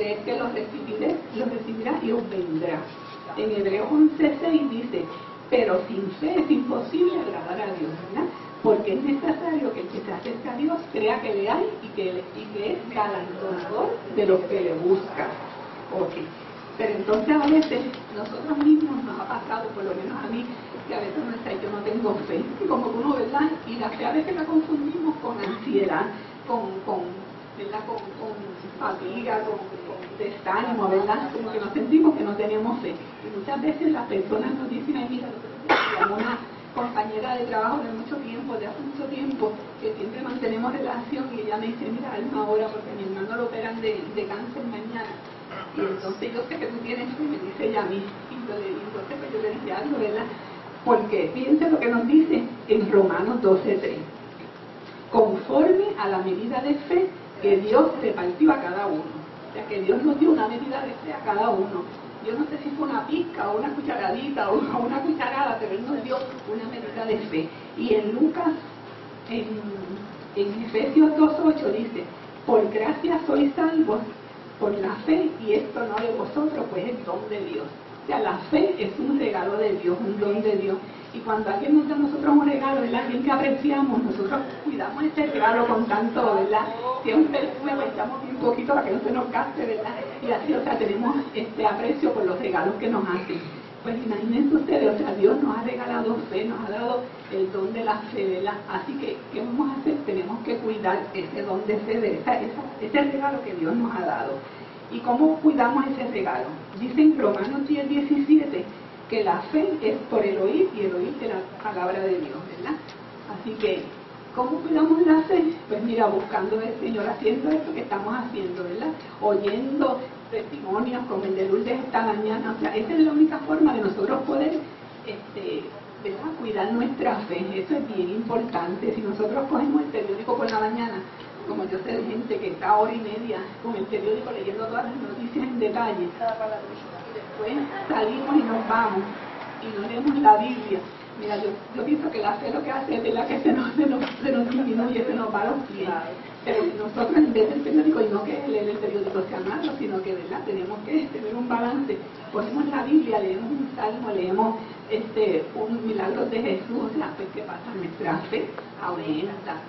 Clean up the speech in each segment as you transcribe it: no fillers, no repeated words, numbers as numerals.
creed que lo recibirá y os vendrá. En Hebreos 11:6 dice, pero sin fe es imposible agradar a Dios, ¿verdad? Porque es necesario que el que se acerca a Dios crea que le hay y que es galardonador de los que le buscan. Okay. Pero entonces a veces nosotros mismos nos ha pasado, por lo menos a mí, que a veces uno dice, yo no tengo fe, y como que uno, ¿verdad? Y la fe a veces la confundimos con ansiedad, ¿verdad? Con fatiga, con desánimo, ¿verdad? Como que nos sentimos que no tenemos fe. Y muchas veces las personas nos dicen, ay, mira, una compañera de trabajo de mucho tiempo, de hace mucho tiempo, que siempre mantenemos relación, y ella me dice, mira, Alma, ahora, porque a mi hermano lo operan de cáncer mañana, y entonces yo sé que tú tienes fe, me dice ella a mí, y entonces pues yo le dije algo, ¿verdad? Porque fíjense lo que nos dice en Romanos 12:3, conforme a la medida de fe que Dios repartió a cada uno. O sea, que Dios nos dio una medida de fe a cada uno. Yo no sé si fue una pizca o una cucharadita o una cucharada, pero Él nos dio una medida de fe. Y en Lucas, en Efesios 2:8 dice, por gracia sois salvos por la fe, y esto no de vosotros, pues es don de Dios. O sea, la fe es un regalo de Dios, un don de Dios. Y cuando alguien nos da a nosotros un regalo, ¿verdad? Alguien que apreciamos, nosotros cuidamos ese regalo con tanto, ¿verdad? Siempre me cuentamos bien poquito para que no se nos gaste, ¿verdad? Y así, o sea, tenemos este aprecio por los regalos que nos hacen. Pues imagínense ustedes, o sea, Dios nos ha regalado fe, nos ha dado el don de la fe, ¿verdad? Así que, ¿qué vamos a hacer? Tenemos que cuidar ese don de fe, ese regalo que Dios nos ha dado. ¿Y cómo cuidamos ese regalo? Dice en Romanos 10:17 que la fe es por el oír, y el oír de la palabra de Dios, ¿verdad? Así que, ¿cómo cuidamos la fe? Pues mira, buscando al Señor, haciendo esto que estamos haciendo, ¿verdad? Oyendo testimonios como el de Lourdes esta mañana. O sea, esa es la única forma de nosotros poder ¿verdad? Cuidar nuestra fe. Eso es bien importante. Si nosotros cogemos el periódico por la mañana, como yo sé de gente que está hora y media con el periódico leyendo todas las noticias en detalle, y después salimos y nos vamos y no leemos la Biblia. Mira, yo pienso que la fe lo que hace es, ¿verdad?, que se nos disminuye, se nos va a los pies. Pero si nosotros, en vez del periódico, y no que leer el periódico sea malo, sino que, ¿verdad?, tenemos que tener un balance. Ponemos la Biblia, leemos un salmo, leemos un milagro de Jesús. O sea, pues, ¿qué pasa? Nuestra fe aumenta.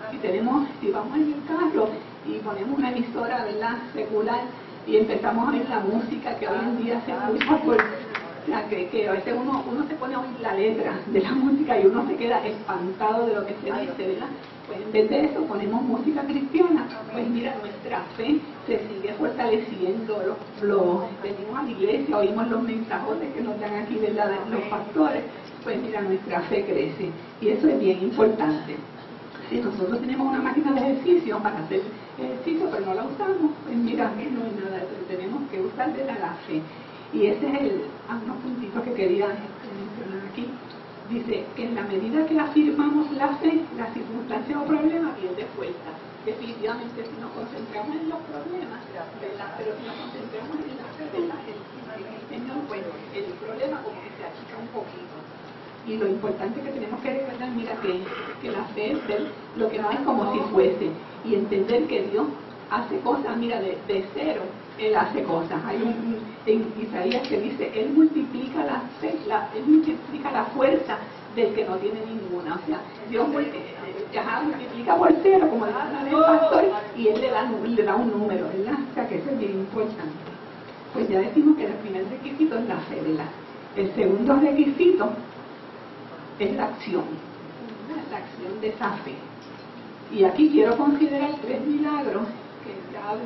Si vamos en el carro y ponemos una emisora, ¿verdad?, secular, y empezamos a oír la música que hoy en día se escucha por... O sea, que a veces uno se pone a oír la letra de la música y uno se queda espantado de lo que se dice, ¿verdad? Pues en vez de eso ponemos música cristiana. Pues mira, nuestra fe se sigue fortaleciendo. Venimos a la iglesia, oímos los mensajes que nos dan aquí, ¿verdad?, de los pastores. Pues mira, nuestra fe crece. Y eso es bien importante. Si nosotros tenemos una máquina de ejercicio para hacer ejercicio, pero no la usamos, pues mira, no es nada de eso. Tenemos que usar de la fe. Y ese es unos puntitos que quería mencionar aquí. Dice que en la medida que afirmamos la fe, la circunstancia o problema pierde fuerza. Definitivamente, si nos concentramos en los problemas, ¿verdad?, pero si nos concentramos en la fe, ¿verdad?, en el Señor, pues el problema como que se achica un poquito. Y lo importante que tenemos que recordar, mira, que la fe es ver lo que no es como si fuese, y entender que Dios hace cosas, mira, de cero. Él hace cosas. Hay en Isaías que dice, Él multiplica Él multiplica la fuerza del que no tiene ninguna. O sea, Dios multiplica por cero, como dice una vez el pastor, y Él le da un número, ¿verdad? O sea, que eso es bien importante. Pues ya decimos que el primer requisito es la fe, ¿verdad? El segundo requisito es la acción, la acción de esa fe. Y aquí quiero considerar 3 milagros que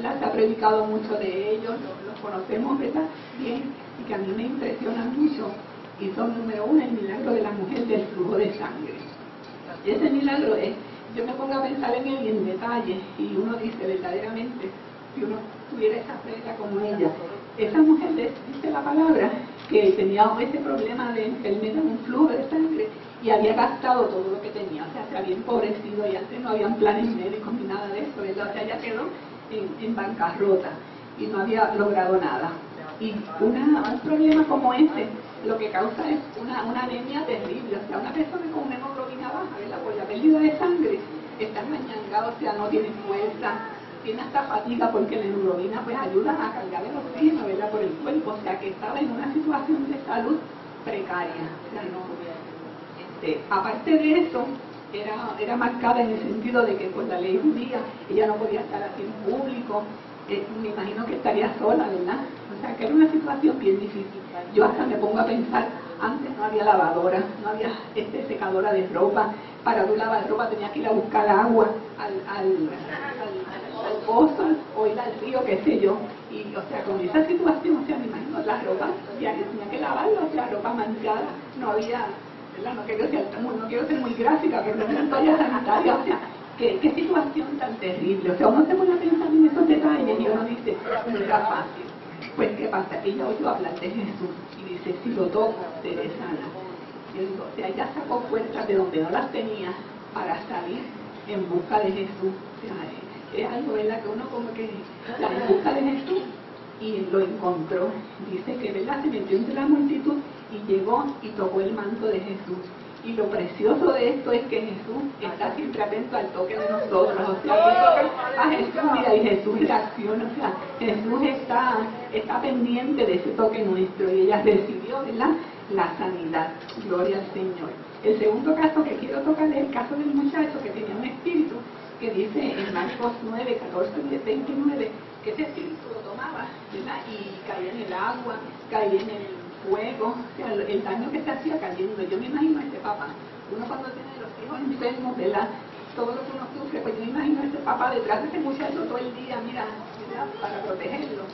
se ha predicado mucho de ellos, los conocemos, ¿verdad?, bien, y que a mí me impresionan mucho. Y son, número 1, el milagro de la mujer del flujo de sangre. Y ese milagro yo me pongo a pensar en él y en detalle, y uno dice, verdaderamente, si uno tuviera esa fe como esa mujer, dice la palabra, que tenía ese problema de enfermedad, un flujo de sangre, y había gastado todo lo que tenía. O sea, se había empobrecido, y antes no habían planes médicos ni nada de eso, ¿verdad? O sea, ella quedó en bancarrota y no había logrado nada. Y un problema como ese lo que causa es una anemia terrible. O sea, una persona con una hemoglobina baja, ¿verdad?, por la pérdida de sangre, está enmañangada, o sea, no tiene fuerza, tiene hasta fatiga porque la hemoglobina pues ayuda a cargar el oxígeno, ¿verdad?, por el cuerpo, o sea que estaba en una situación de salud precaria. O sea, no, aparte de eso, era marcada en el sentido de que por la ley judía ella no podía estar así en público, me imagino que estaría sola, ¿verdad? O sea que era una situación bien difícil. Yo hasta me pongo a pensar, antes no había lavadora, no había secadora de ropa, para tú lavar ropa tenías que ir a buscar agua al pozo o ir al río, qué sé yo, y o sea con esa situación, o sea, me imagino la ropa, ya que tenía que lavarla, o sea, ropa manchada, no había, ¿verdad? No quiero ser muy gráfica, pero no había toalla sanitaria, o sea, qué situación tan terrible. O sea, uno se pone a pensar en esos detalles y uno dice, no era fácil. Pues, ¿qué pasa? Ella oyó hablar de Jesús y dice, si lo toco, seré sana. Y yo digo, o sea, ella sacó fuerzas de donde no las tenía para salir en busca de Jesús. O sea, es algo, ¿verdad?, que uno como que está en busca de Jesús y lo encontró. Dice que, ¿verdad?, se metió entre la multitud y llegó y tocó el manto de Jesús. Y lo precioso de esto es que Jesús está siempre atento al toque de nosotros. O sea, que toca a Jesús, mira, y Jesús reacciona. O sea, Jesús está pendiente de ese toque nuestro y ella recibió, ¿verdad?, la sanidad. Gloria al Señor. El segundo caso que quiero tocar es el caso del muchacho que tenía un espíritu que dice en Marcos 9, 14 y 29 que ese espíritu lo tomaba, ¿verdad?, y caía en el agua, caía en el fuego, o sea, el daño que se hacía cayendo. Yo me imagino a este papá, uno cuando tiene los hijos enfermos, ¿verdad?, todo lo que uno sufre, pues yo me imagino a este papá detrás de ese muchacho todo el día, mira, ¿verdad?, para protegerlo.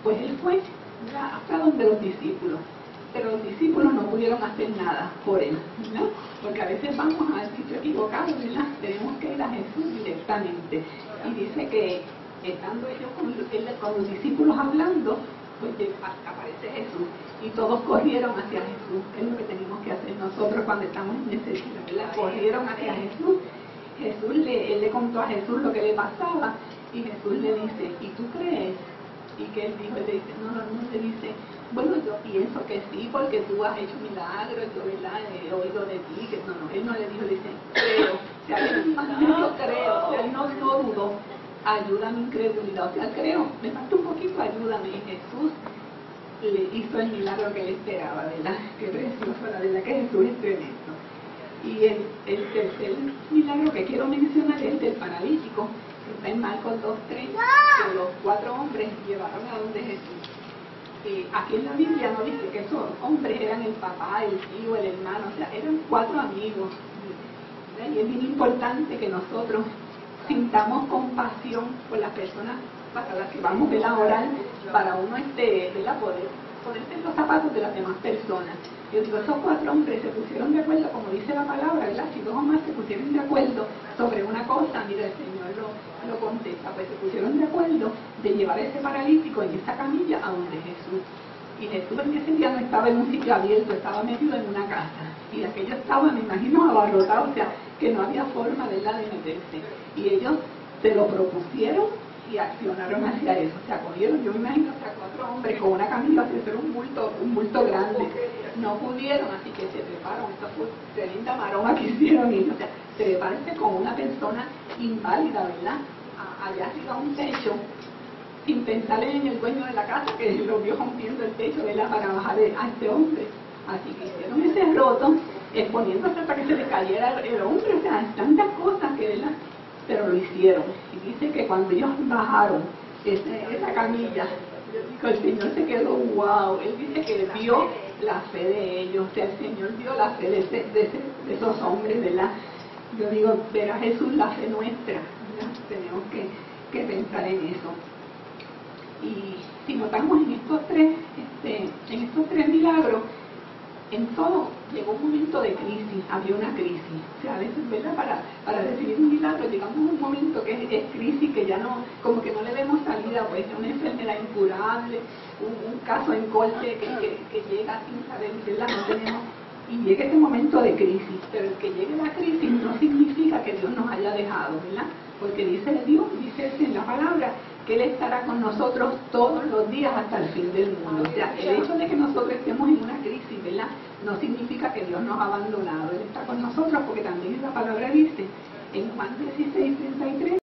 Pues él fue, ¿verdad?, hasta donde los discípulos, pero los discípulos no pudieron hacer nada por él, ¿verdad?, porque a veces vamos al sitio equivocado, ¿verdad?, tenemos que ir a Jesús directamente. Y dice que estando ellos con los discípulos hablando, pues aparece Jesús y todos corrieron hacia Jesús. Es lo que tenemos que hacer nosotros cuando estamos en necesidad, ¿verdad? Corrieron hacia Jesús. Él le contó a Jesús lo que le pasaba y Jesús le dice, ¿y tú crees? Y que él dijo, él le dice, no, le dice, bueno, yo pienso que sí, porque tú has hecho milagros, yo, ¿verdad?, he oído de ti, que no, él no le dijo, le dice, creo, o sea, él yo creo, o sea, él no dudó, ayuda a mi incredulidad, o sea, creo, me falta un poquito, ayúdame. Y Jesús le hizo el milagro que él esperaba, ¿verdad? Qué precioso, la verdad que Jesús es tremendo. Y el tercer milagro que quiero mencionar es el del paralítico, que está en Marcos 2:3, que los 4 hombres llevaron a donde Jesús. Aquí en la Biblia no dice que esos hombres eran el papá, el tío, el hermano, o sea, eran 4 amigos. ¿Verdad? Y es bien importante que nosotros sintamos compasión por las personas para las que vamos a orar, para uno ¿verdad?, ponerse en los zapatos de las demás personas. Yo digo, esos 4 hombres se pusieron de acuerdo, como dice la palabra, ¿verdad?, si 2 o más se pusieron de acuerdo sobre una cosa, mira, el Señor lo contesta, pues se pusieron de acuerdo de llevar a ese paralítico en esa camilla a donde Jesús. Y Jesús en ese día no estaba en un sitio abierto, estaba metido en una casa. Y aquello estaba, me imagino, abarrotado, o sea, que no había forma, ¿verdad?, de meterse. Y ellos se lo propusieron y accionaron hacia eso. O sea, cogieron, yo me imagino, o sea, 4 hombres con una camilla, hacer un bulto grande. No pudieron, así que se treparon. Esta fue tremenda maroma que hicieron ellos. O sea, treparse con una persona inválida, ¿verdad?, allá arriba a un techo, sin pensar en el dueño de la casa que lo vio rompiendo el techo, ¿verdad?, para bajar a este hombre. Así que hicieron ese roto, exponiéndose para que se le cayera el hombre. O sea, tantas cosas que, ¿verdad?, pero lo hicieron. Y dice que cuando ellos bajaron esa camilla, el Señor se quedó, wow. Él dice que vio la fe de ellos, o sea, el Señor vio la fe de esos hombres, ¿verdad? Yo digo, ver a Jesús, la fe nuestra, ¿verdad? Tenemos que pensar en eso. Y si notamos en estos tres milagros, en todo llegó un momento de crisis, había una crisis. O sea, a veces, ¿verdad?, para recibir un milagro llegamos a un momento que es crisis, que ya no, como que no le vemos salida, pues una enfermedad incurable, un caso en corte que llega sin saber, ¿verdad?, no tenemos, y llega ese momento de crisis. Pero el que llegue la crisis no significa que Dios nos haya dejado, ¿verdad?, porque dice Dios, dice en la palabra, que Él estará con nosotros todos los días hasta el fin del mundo. O sea, el hecho de que nosotros estemos en una crisis, ¿verdad?, no significa que Dios nos ha abandonado. Él está con nosotros porque también en la palabra dice En Juan 16:33